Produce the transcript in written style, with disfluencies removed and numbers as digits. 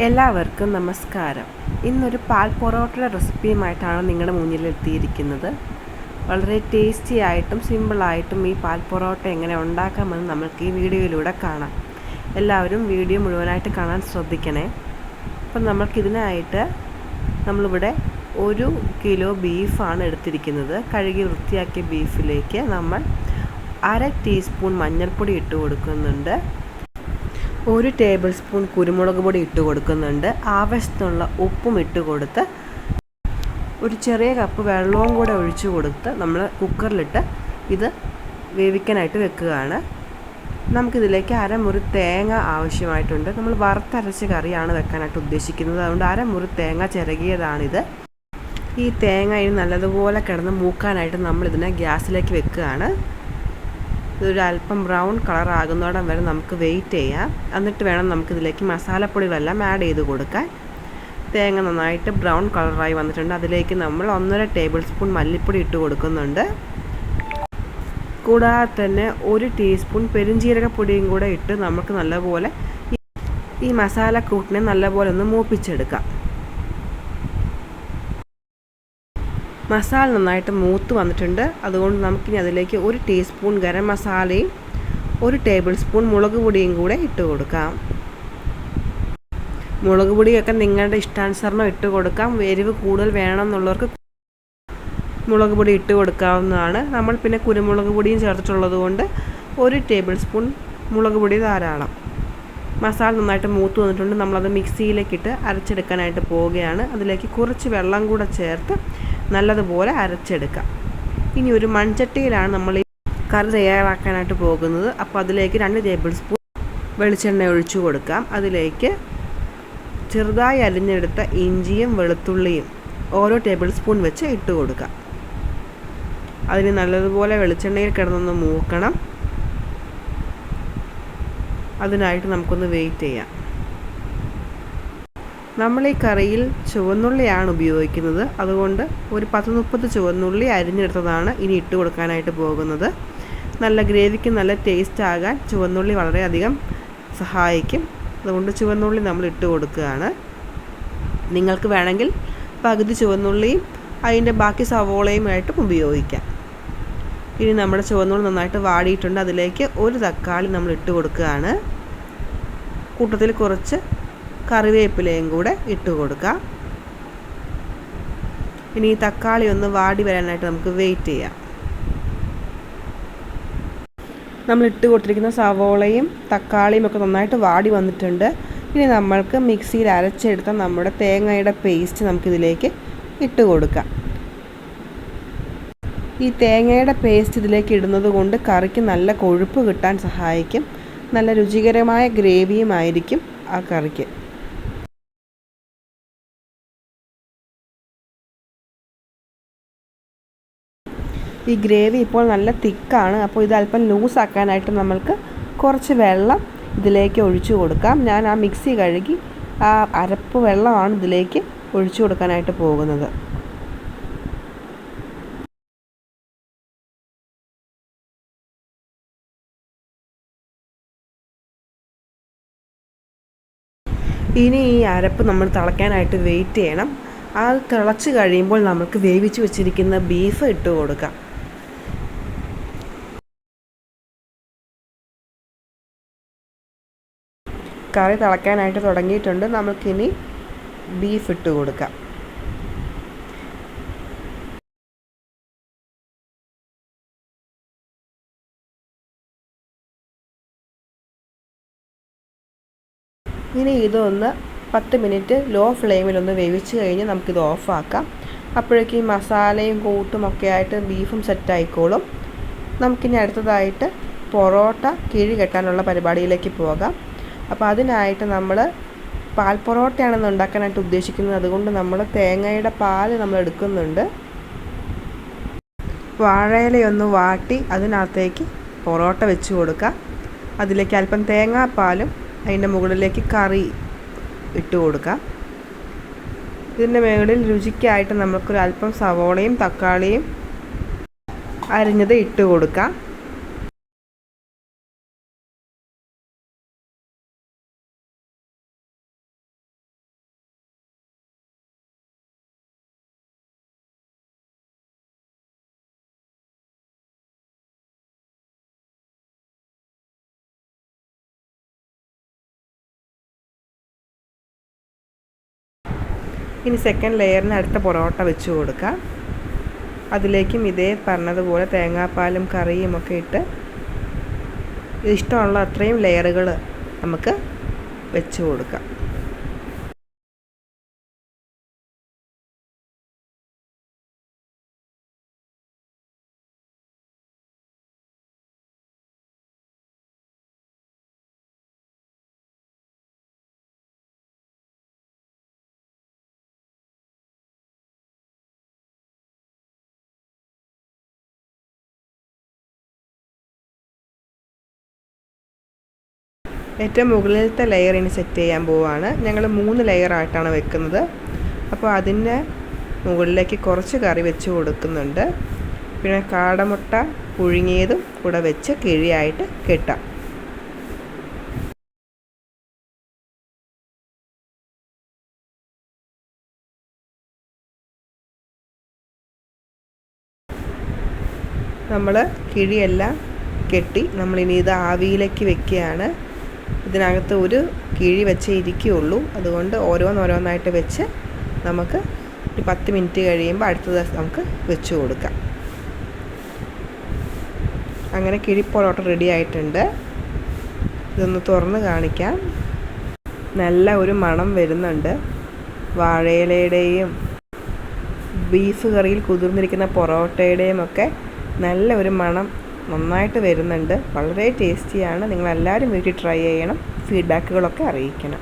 എല്ലാവർക്കും നമസ്കാരം. ഇന്നൊരു പാൽ പൊറോട്ടയുടെ റെസിപ്പിയുമായിട്ടാണ് നിങ്ങളുടെ മുന്നിൽ എത്തിയിരിക്കുന്നത്. വളരെ ടേസ്റ്റി ആയിട്ടും സിമ്പിളായിട്ടും ഈ പാൽ പൊറോട്ട എങ്ങനെ ഉണ്ടാക്കാമെന്ന് നമുക്ക് ഈ വീഡിയോയിലൂടെ കാണാം. എല്ലാവരും വീഡിയോ മുഴുവനായിട്ട് കാണാൻ ശ്രദ്ധിക്കണേ. അപ്പം നമുക്കിതിനായിട്ട് നമ്മളിവിടെ 1 കിലോ ബീഫാണ് എടുത്തിരിക്കുന്നത്. കഴുകി വൃത്തിയാക്കിയ ബീഫിലേക്ക് നമ്മൾ 1/2 ടീസ്പൂൺ മഞ്ഞൾപ്പൊടി ഇട്ട് കൊടുക്കുന്നുണ്ട്. 1 ടേബിൾ സ്പൂൺ കുരുമുളക് പൊടി ഇട്ട് കൊടുക്കുന്നുണ്ട്. ആവശ്യത്തിനുള്ള ഉപ്പും ഇട്ട് കൊടുത്ത് ഒരു ചെറിയ കപ്പ് വെള്ളവും കൂടെ ഒഴിച്ചു കൊടുത്ത് നമ്മൾ കുക്കറിലിട്ട് ഇത് വേവിക്കാനായിട്ട് വെക്കുകയാണ്. നമുക്കിതിലേക്ക് അരമുറി തേങ്ങ ആവശ്യമായിട്ടുണ്ട്. നമ്മൾ വറുത്തരച്ച കറിയാണ് വെക്കാനായിട്ട് ഉദ്ദേശിക്കുന്നത്. അതുകൊണ്ട് അരമുറി തേങ്ങ ചിരകിയതാണിത്. ഈ തേങ്ങ ഇനി നല്ലതുപോലെ കിടന്ന് മൂക്കാനായിട്ട് നമ്മളിതിനെ ഗ്യാസിലേക്ക് വെക്കുകയാണ്. ഇതൊരു അല്പം ബ്രൗൺ കളർ ആകുന്നോടം വരെ നമുക്ക് വെയിറ്റ് ചെയ്യാം. എന്നിട്ട് വേണം നമുക്കിതിലേക്ക് മസാലപ്പൊടികളെല്ലാം ആഡ് ചെയ്ത് കൊടുക്കാൻ. തേങ്ങ നന്നായിട്ട് ബ്രൗൺ കളറായി വന്നിട്ടുണ്ട്. അതിലേക്ക് നമ്മൾ 1.5 ടേബിൾ സ്പൂൺ മല്ലിപ്പൊടി ഇട്ട് കൊടുക്കുന്നുണ്ട്. കൂടാതെ തന്നെ 1 ടീസ്പൂൺ പെരുംജീരകപ്പൊടിയും കൂടെ ഇട്ട് നമുക്ക് നല്ലപോലെ ഈ മസാലക്കൂട്ടിനെ നല്ലപോലെ ഒന്ന് മൂപ്പിച്ചെടുക്കാം. മസാല നന്നായിട്ട് മൂത്ത് വന്നിട്ടുണ്ട്. അതുകൊണ്ട് നമുക്കിനി അതിലേക്ക് 1 ടീസ്പൂൺ ഗരം മസാലയും 1 ടേബിൾ സ്പൂൺ മുളക് പൊടിയും കൂടെ ഇട്ട് കൊടുക്കാം. മുളക് പൊടിയൊക്കെ നിങ്ങളുടെ ഇഷ്ടാനുസരണം ഇട്ട് കൊടുക്കാം. എരിവ് കൂടുതൽ വേണമെന്നുള്ളവർക്ക് മുളക് പൊടി ഇട്ട് കൊടുക്കാവുന്നതാണ്. നമ്മൾ പിന്നെ കുരുമുളക് പൊടിയും ചേർത്തിട്ടുള്ളത് കൊണ്ട് 1 ടേബിൾ സ്പൂൺ മുളക് പൊടി ധാരാളം. മസാല നന്നായിട്ട് മൂത്ത് വന്നിട്ടുണ്ട്. നമ്മളത് മിക്സിയിലേക്കിട്ട് അരച്ചെടുക്കാനായിട്ട് പോവുകയാണ്. അതിലേക്ക് കുറച്ച് വെള്ളം കൂടെ ചേർത്ത് നല്ലതുപോലെ അരച്ചെടുക്കാം. ഇനി ഒരു മൺചട്ടിയിലാണ് നമ്മൾ ഈ കറി തയ്യാറാക്കാനായിട്ട് പോകുന്നത്. അപ്പോൾ അതിലേക്ക് 2 ടേബിൾ സ്പൂൺ വെളിച്ചെണ്ണ ഒഴിച്ചു കൊടുക്കാം. അതിലേക്ക് ചെറുതായി അരിഞ്ഞെടുത്ത ഇഞ്ചിയും വെളുത്തുള്ളിയും ഓരോ ടേബിൾ സ്പൂൺ വെച്ച് ഇട്ട് കൊടുക്കാം. അതിന് നല്ലതുപോലെ വെളിച്ചെണ്ണയിൽ കിടന്നൊന്ന് മൂക്കണം. അതിനായിട്ട് നമുക്കൊന്ന് വെയിറ്റ് ചെയ്യാം. നമ്മൾ ഈ കറിയിൽ ചുവന്നുള്ളിയാണ് ഉപയോഗിക്കുന്നത്. അതുകൊണ്ട് ഒരു 10-30 ചുവന്നുള്ളി അരിഞ്ഞെടുത്തതാണ് ഇനി ഇട്ട് കൊടുക്കാനായിട്ട് പോകുന്നത്. നല്ല ഗ്രേവിക്ക് നല്ല ടേസ്റ്റ് ആകാൻ ചുവന്നുള്ളി വളരെയധികം സഹായിക്കും. അതുകൊണ്ട് ചുവന്നുള്ളി നമ്മൾ ഇട്ട് കൊടുക്കുകയാണ്. നിങ്ങൾക്ക് വേണമെങ്കിൽ പകുതി ചുവന്നുള്ളിയും അതിൻ്റെ ബാക്കി സവോളയുമായിട്ടും ഉപയോഗിക്കാം. ഇനി നമ്മുടെ ചുവന്നുള്ളി നന്നായിട്ട് വാടിയിട്ടുണ്ട്. അതിലേക്ക് 1 തക്കാളി നമ്മൾ ഇട്ട് കൊടുക്കുകയാണ്. കൂട്ടത്തിൽ കുറച്ച് കറിവേപ്പിലയും കൂടെ ഇട്ട് കൊടുക്കാം. ഇനി ഈ തക്കാളി ഒന്ന് വാടി വരാനായിട്ട് നമുക്ക് വെയിറ്റ് ചെയ്യാം. നമ്മൾ ഇട്ട് കൊടുത്തിരിക്കുന്ന സവോളയും തക്കാളിയും ഒക്കെ നന്നായിട്ട് വാടി വന്നിട്ടുണ്ട്. ഇനി നമ്മൾക്ക് മിക്സിയിൽ അരച്ചെടുത്ത നമ്മുടെ തേങ്ങയുടെ പേസ്റ്റ് നമുക്കിതിലേക്ക് ഇട്ട് കൊടുക്കാം. ഈ തേങ്ങയുടെ പേസ്റ്റ് ഇതിലേക്ക് ഇടുന്നത് കൊണ്ട് കറിക്ക് നല്ല കൊഴുപ്പ് കിട്ടാൻ സഹായിക്കും. നല്ല രുചികരമായ ഗ്രേവിയുമായിരിക്കും ആ കറിക്ക്. ഈ ഗ്രേവി ഇപ്പോൾ നല്ല തിക്കാണ്. അപ്പോൾ ഇത് അല്പം ലൂസാക്കാനായിട്ട് നമ്മൾക്ക് കുറച്ച് വെള്ളം ഇതിലേക്ക് ഒഴിച്ചു കൊടുക്കാം. ഞാൻ ആ മിക്സി കഴുകി ആ അരപ്പ് വെള്ളമാണ് ഇതിലേക്ക് ഒഴിച്ചു കൊടുക്കാനായിട്ട് പോകുന്നത്. ഇനി ഈ അരപ്പ് നമ്മൾ തിളയ്ക്കാനായിട്ട് വെയിറ്റ് ചെയ്യണം. അത് തിളച്ച് കഴിയുമ്പോൾ നമുക്ക് വേവിച്ച് വെച്ചിരിക്കുന്ന ബീഫ് ഇട്ട് കൊടുക്കാം. കറി തിളയ്ക്കാനായിട്ട് തുടങ്ങിയിട്ടുണ്ട്. നമുക്കിനി ബീഫ് ഇട്ട് കൊടുക്കാം. ഇനി ഇതൊന്ന് 10 മിനിറ്റ് ലോ ഫ്ലെയിമിലൊന്ന് വേവിച്ച് കഴിഞ്ഞ് നമുക്കിത് ഓഫാക്കാം. അപ്പോഴേക്കും ഈ മസാലയും കൂട്ടും ഒക്കെ ആയിട്ട് ബീഫും സെറ്റായിക്കോളും. നമുക്കിനി അടുത്തതായിട്ട് പൊറോട്ട കിഴി കെട്ടാനുള്ള പരിപാടിയിലേക്ക് പോകാം. അപ്പോൾ അതിനായിട്ട് നമ്മൾ പാൽ പൊറോട്ടയാണെന്ന് ഉണ്ടാക്കാനായിട്ട് ഉദ്ദേശിക്കുന്നത്. അതുകൊണ്ട് നമ്മൾ തേങ്ങയുടെ പാല് നമ്മൾ എടുക്കുന്നുണ്ട്. വാഴയിലയൊന്ന് വാട്ടി അതിനകത്തേക്ക് പൊറോട്ട വെച്ച് കൊടുക്കാം. അതിലേക്ക് അല്പം തേങ്ങാപ്പാലും അതിൻ്റെ മുകളിലേക്ക് കറി ഇട്ട് കൊടുക്കാം. ഇതിൻ്റെ മുകളിൽ രുചിക്കായിട്ട് നമുക്കൊരു അല്പം സവോളയും തക്കാളിയും അരിഞ്ഞത് ഇട്ട് കൊടുക്കാം. ഇനി സെക്കൻഡ് ലെയറിന് അടുത്ത പൊറോട്ട വെച്ച് കൊടുക്കാം. അതിലേക്കും ഇതേ പറഞ്ഞതുപോലെ തേങ്ങാപ്പാലും കറിയും ഒക്കെ ഇട്ട് ഇഷ്ടമുള്ള അത്രയും ലെയറുകൾ നമുക്ക് വെച്ച് കൊടുക്കാം. ഏറ്റവും മുകളിലത്തെ ലെയർ ഇനി സെറ്റ് ചെയ്യാൻ പോവുകയാണ്. ഞങ്ങൾ 3 ലെയറായിട്ടാണ് വെക്കുന്നത്. അപ്പോൾ അതിൻ്റെ മുകളിലേക്ക് കുറച്ച് കറി വെച്ച് കൊടുക്കുന്നുണ്ട്. പിന്നെ കാടമുട്ട പുഴുങ്ങിയതും കൂടെ വെച്ച് കിഴിയായിട്ട് കെട്ടാം. നമ്മൾ കിഴിയെല്ലാം കെട്ടി നമ്മളിനി ഇത് ആവിയിലേക്ക് വെക്കുകയാണ്. ഇതിനകത്ത് ഒരു കിഴി വെച്ചേ ഇരിക്കുകയുള്ളൂ. അതുകൊണ്ട് ഓരോന്നോരോന്നായിട്ട് വെച്ച് നമുക്ക് ഒരു 10 മിനിറ്റ് കഴിയുമ്പോൾ അടുത്തത് നമുക്ക് വെച്ച് കൊടുക്കാം. അങ്ങനെ കിഴി പൊറോട്ട റെഡി ആയിട്ടുണ്ട്. ഇതൊന്ന് തുറന്ന് കാണിക്കാം. നല്ല ഒരു മണം വരുന്നുണ്ട്. വാഴയിലയുടെയും ബീഫ് കറിയിൽ കുതിർന്നിരിക്കുന്ന പൊറോട്ടയുടെയും ഒക്കെ നല്ല ഒരു മണം നന്നായിട്ട് വരുന്നുണ്ട്. വളരെ ടേസ്റ്റിയാണ്. നിങ്ങളെല്ലാവരും വീട്ടിൽ ട്രൈ ചെയ്യണം. ഫീഡ്ബാക്കുകളൊക്കെ അറിയിക്കണം.